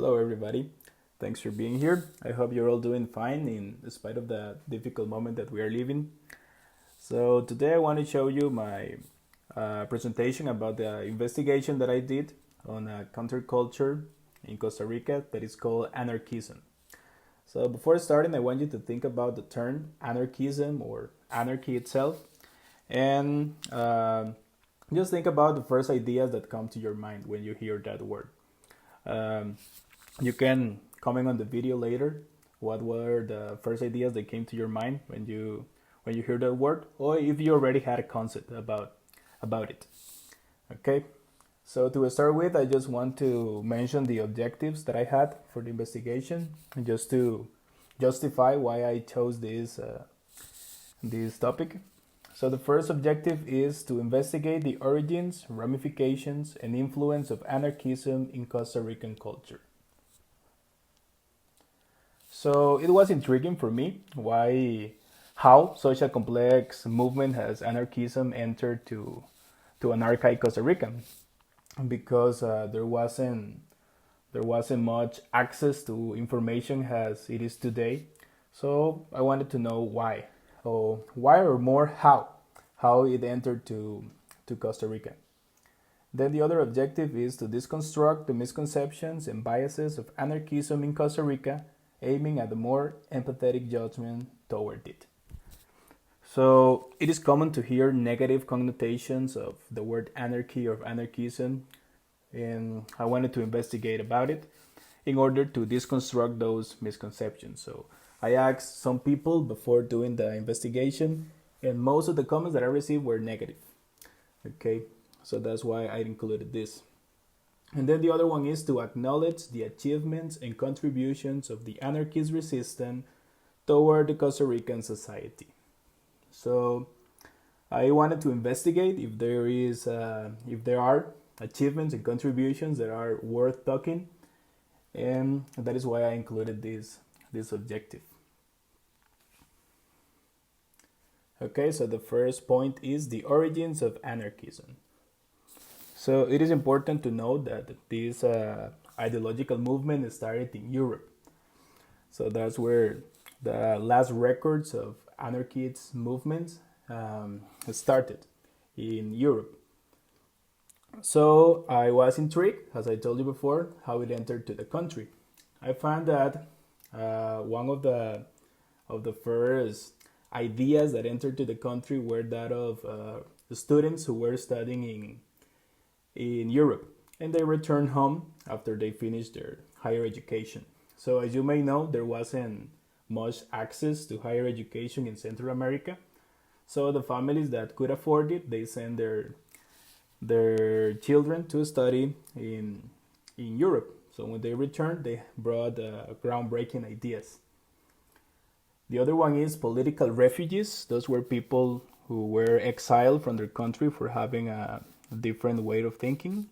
Hello, everybody. Thanks for being here. I hope you're all doing fine in spite of the difficult moment that we are living. So, today I want to show you my presentation about the investigation that I did on a counterculture in Costa Rica that is called Anarchism. So, before starting, I want you to think about the term anarchism or anarchy itself and just think about the first ideas that come to your mind when you hear that word. Um, you can comment on the video later what were the first ideas that came to your mind when you hear that word, or if you already had a concept about it. Okay, so to start with, I just want to mention the objectives that I had for the investigation, just to justify why I chose this topic. So the first objective is to investigate the origins, ramifications, and influence of anarchism in Costa Rican culture. So it was intriguing for me how such a complex movement as anarchism entered to an archaic Costa Rica, because there wasn't much access to information as it is today. So I wanted to know or more how it entered to Costa Rica. Then the other objective is to deconstruct the misconceptions and biases of anarchism in Costa Rica, aiming at a more empathetic judgment toward it. So it is common to hear negative connotations of the word anarchy or anarchism, and I wanted to investigate about it in order to deconstruct those misconceptions. So I asked some people before doing the investigation, and most of the comments that I received were negative. Okay, so that's why I included this. And then the other one is to acknowledge the achievements and contributions of the anarchist resistance toward the Costa Rican society. So I wanted to investigate if there are achievements and contributions that are worth talking, and that is why I included this objective. Okay, so the first point is the origins of anarchism. So it is important to note that this ideological movement started in Europe. So that's where the last records of anarchist movements started in Europe. So I was intrigued, as I told you before, how it entered to the country. I found that one of the first ideas that entered to the country were that of the students who were studying in Europe, and they returned home after they finished their higher education. So as you may know, there wasn't much access to higher education in Central America. So the families that could afford it, they sent their children to study in Europe. So when they returned, they brought groundbreaking ideas. The other one is political refugees. Those were people who were exiled from their country for having a different way of thinking.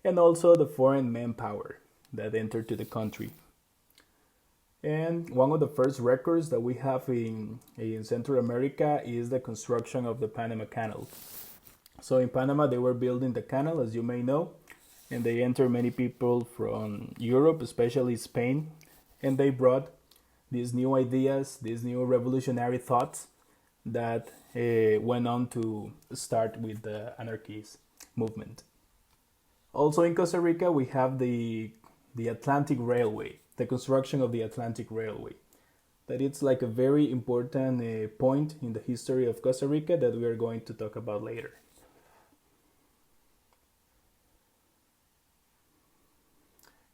And also the foreign manpower that entered to the country. And one of the first records that we have in Central America is the construction of the Panama Canal. So in Panama, they were building the canal, as you may know, and they entered many people from Europe, especially Spain, and they brought these new ideas, these new revolutionary thoughts that went on to start with the anarchist movement. Also in Costa Rica, we have the Atlantic Railway, the construction of the Atlantic Railway. That it's like a very important point in the history of Costa Rica that we are going to talk about later.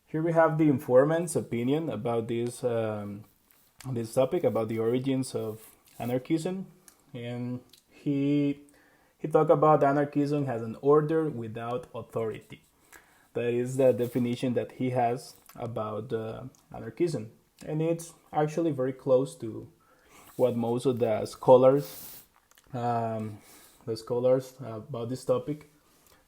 Here we have the informant's opinion about this topic, about the origins of anarchism, and he talked about anarchism as an order without authority. That is the definition that he has about anarchism, and it's actually very close to what most of the scholars about this topic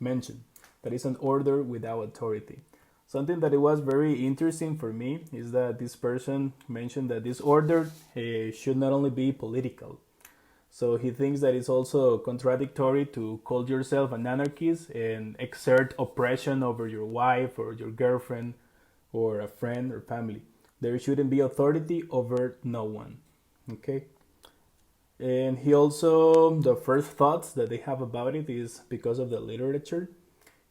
mention. That is an order without authority. Something that it was very interesting for me is that this person mentioned that this order should not only be political. So he thinks that it's also contradictory to call yourself an anarchist and exert oppression over your wife or your girlfriend or a friend or family. There shouldn't be authority over no one. Okay. And he also, the first thoughts that they have about it is because of the literature.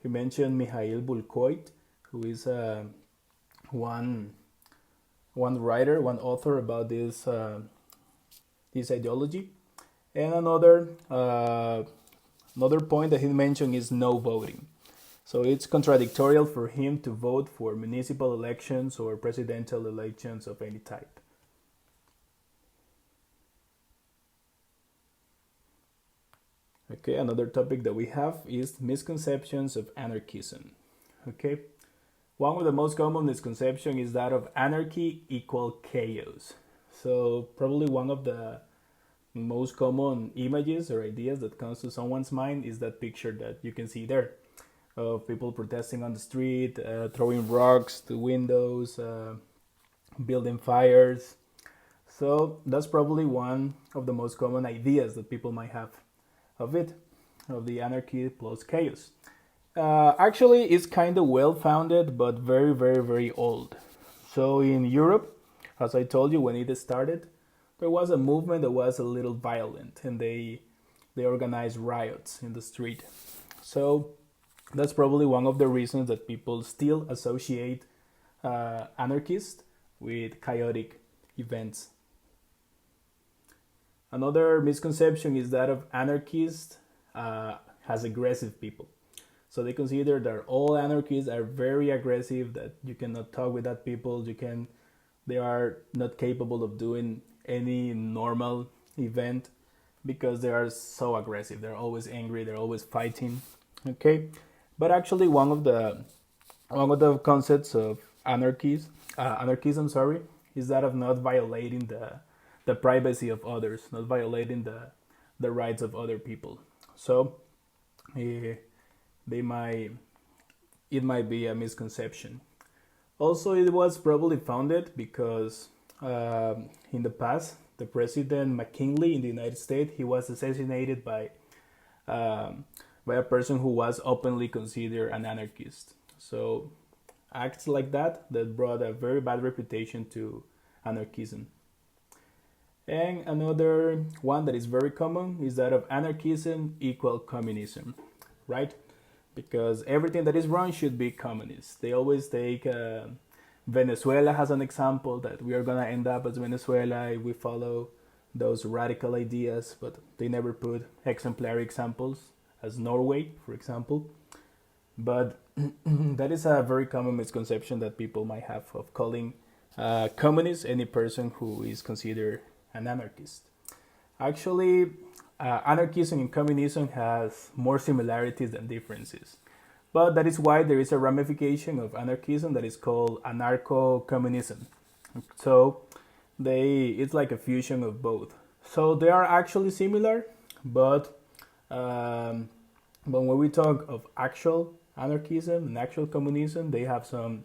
He mentioned Mikhail Bulkoit, who is one one writer, one author about this ideology. And another point that he mentioned is no voting. So it's contradictorial for him to vote for municipal elections or presidential elections of any type. Okay, another topic that we have is misconceptions of anarchism. Okay, one of the most common misconceptions is that of anarchy equal chaos. So probably one of the most common images or ideas that comes to someone's mind is that picture that you can see there of people protesting on the street, throwing rocks to windows, building fires. So that's probably one of the most common ideas that people might have of it, of the anarchy plus chaos. Actually, it's kind of well founded, but very, very, very old. So in Europe, as I told you, when it started, there was a movement that was a little violent, and they organized riots in the street. So that's probably one of the reasons that people still associate anarchist with chaotic events. Another misconception is that of anarchists as aggressive people. So they consider that all anarchists are very aggressive, that you cannot talk with that people, they are not capable of doing any normal event because they are so aggressive. They're always angry, they're always fighting. Okay? But actually one of the concepts of anarchism, is that of not violating the privacy of others, not violating the rights of other people. So it might be a misconception. Also, it was probably founded because in the past, the president McKinley in the United States, he was assassinated by a person who was openly considered an anarchist. So acts like that brought a very bad reputation to anarchism. And another one that is very common is that of anarchism equal communism, right? Because everything that is wrong should be communist. They always take Venezuela as an example, that we are going to end up as Venezuela if we follow those radical ideas, but they never put exemplary examples as Norway, for example. But that is a very common misconception that people might have of calling communist any person who is considered an anarchist. Actually, anarchism and communism has more similarities than differences. But that is why there is a ramification of anarchism that is called anarcho-communism. So it's like a fusion of both. So they are actually similar, but when we talk of actual anarchism and actual communism, they have some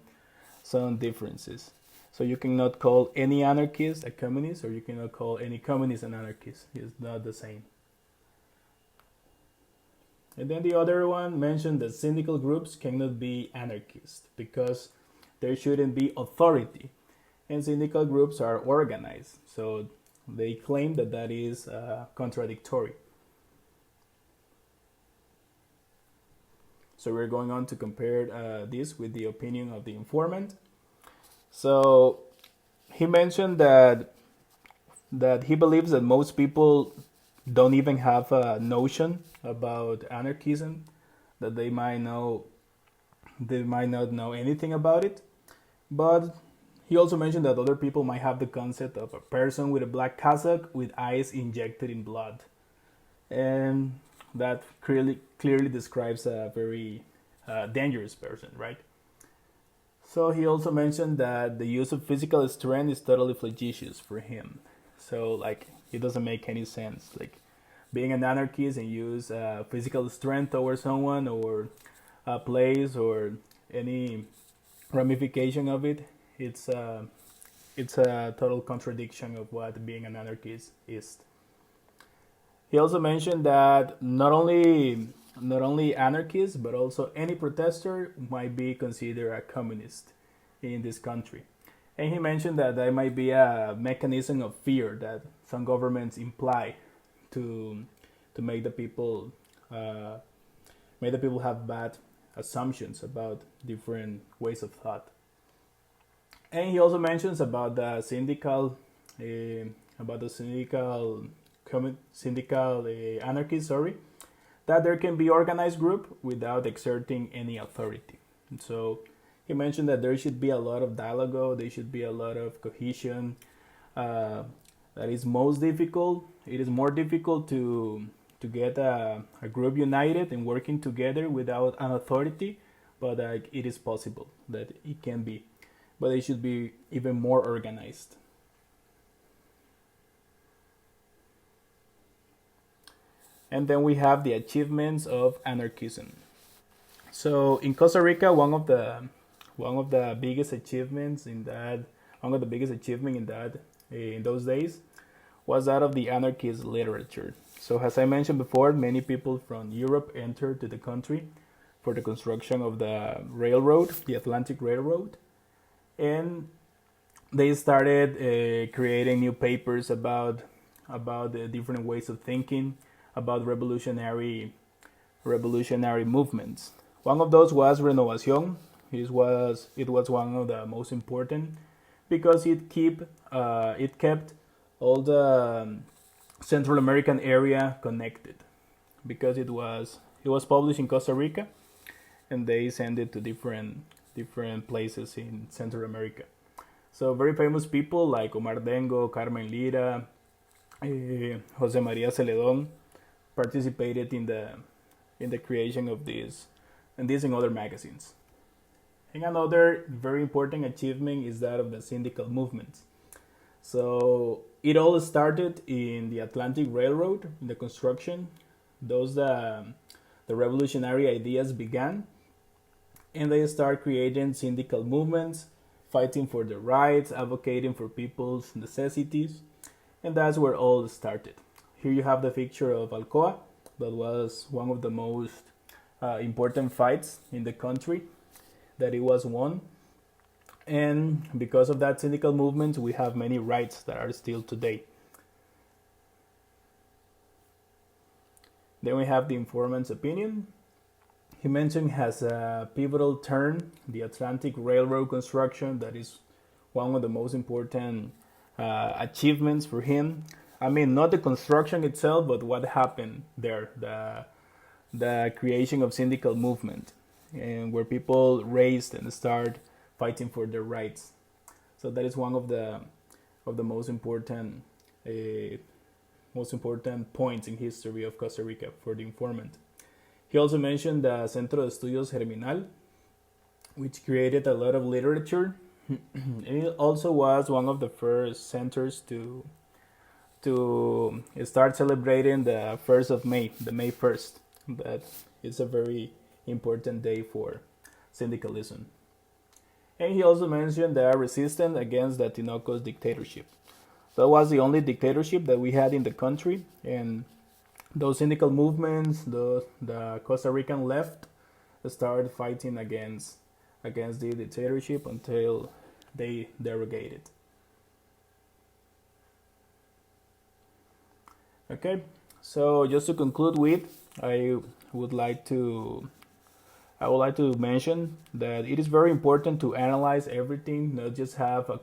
differences. So you cannot call any anarchist a communist, or you cannot call any communist an anarchist. It's not the same. And then the other one mentioned that syndical groups cannot be anarchist because there shouldn't be authority. And syndical groups are organized. So they claim that is contradictory. So we're going on to compare this with the opinion of the informant. So he mentioned that he believes that most people don't even have a notion about anarchism, that they might not know anything about it. But he also mentioned that other people might have the concept of a person with a black cassock with eyes injected in blood, and that clearly describes a very dangerous person, right? So he also mentioned that the use of physical strength is totally flagitious for him. So like it doesn't make any sense. Like being an anarchist and use physical strength over someone or a place or any ramification of it, it's a total contradiction of what being an anarchist is. He also mentioned that not only anarchists but also any protester might be considered a communist. in this country. And he mentioned that there might be a mechanism of fear that some governments imply to make the people have bad assumptions about different ways of thought. And he also mentions about the syndical anarchy. Sorry, that there can be organized group without exerting any authority. And so he mentioned that there should be a lot of dialogue, there should be a lot of cohesion. That is most difficult. It is more difficult to get a group united and working together without an authority, but it is possible that it can be. But it should be even more organized. And then we have the achievements of anarchism. So in Costa Rica, one of the biggest achievements in those days was that of the anarchist literature. So as I mentioned before, many people from Europe entered to the country for the construction of the railroad, the Atlantic Railroad, and they started creating new papers about the different ways of thinking, about revolutionary movements. One of those was Renovación. It was one of the most important because it kept all the Central American area connected, because it was published in Costa Rica, and they sent it to different places in Central America. So very famous people like Omar Dengo, Carmen Lira, Jose Maria Celedón participated in the creation of these and other magazines. And another very important achievement is that of the syndical movement. So it all started in the Atlantic Railroad, in the construction. The revolutionary ideas began, and they start creating syndical movements, fighting for their rights, advocating for people's necessities, and that's where all started. Here you have the picture of Alcoa. That was one of the most important fights in the country that it was won. And because of that syndical movement, we have many rights that are still today. Then we have the informant's opinion. He mentioned has a pivotal turn, the Atlantic Railroad construction. That is one of the most important achievements for him. I mean, not the construction itself, but what happened there, the creation of syndical movement, and where people raised and start fighting for their rights. So that is one of the most important points in history of Costa Rica for the informant. He also mentioned the Centro de Estudios Germinal, which created a lot of literature. And it also was one of the first centers to start celebrating the 1st of May, the May 1st. That is a very important day for syndicalism. And he also mentioned the resistance against the Tinoco's dictatorship. That was the only dictatorship that we had in the country, and those syndical movements, the Costa Rican left, started fighting against the dictatorship until they derogated. Okay, so just to conclude with, I would like to mention that it is very important to analyze everything, not just have a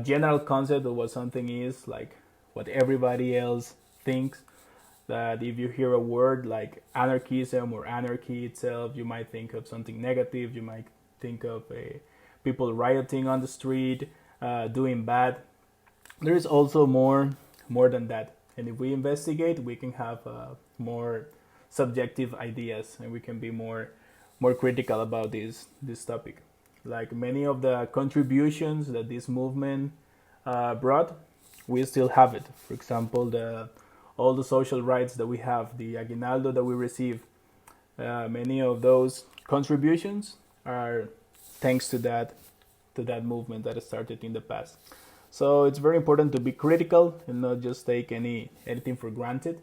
general concept of what something is, like what everybody else thinks. That if you hear a word like anarchism or anarchy itself, you might think of something negative. You might think of people rioting on the street, doing bad. There is also more than that. And if we investigate, we can have more subjective ideas, and we can be more critical about this topic. Like many of the contributions that this movement brought, we still have it. For example, all the social rights that we have, the aguinaldo that we receive, many of those contributions are thanks to that movement that started in the past. So it's very important to be critical and not just take anything for granted,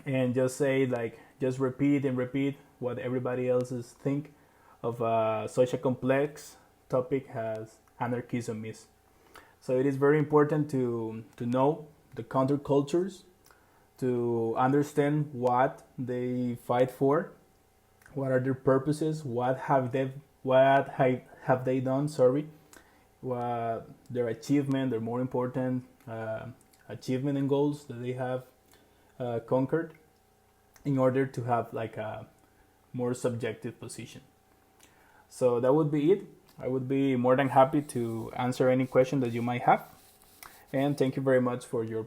and just say just repeat what everybody else think. such a complex topic as anarchism is. So it is very important to know the countercultures, to understand what they fight for, what are their purposes, what have they done, sorry, what their achievement, their more important achievement and goals that they have conquered, in order to have like a more subjective position. So that would be it. I would be more than happy to answer any question that you might have. And thank you very much for your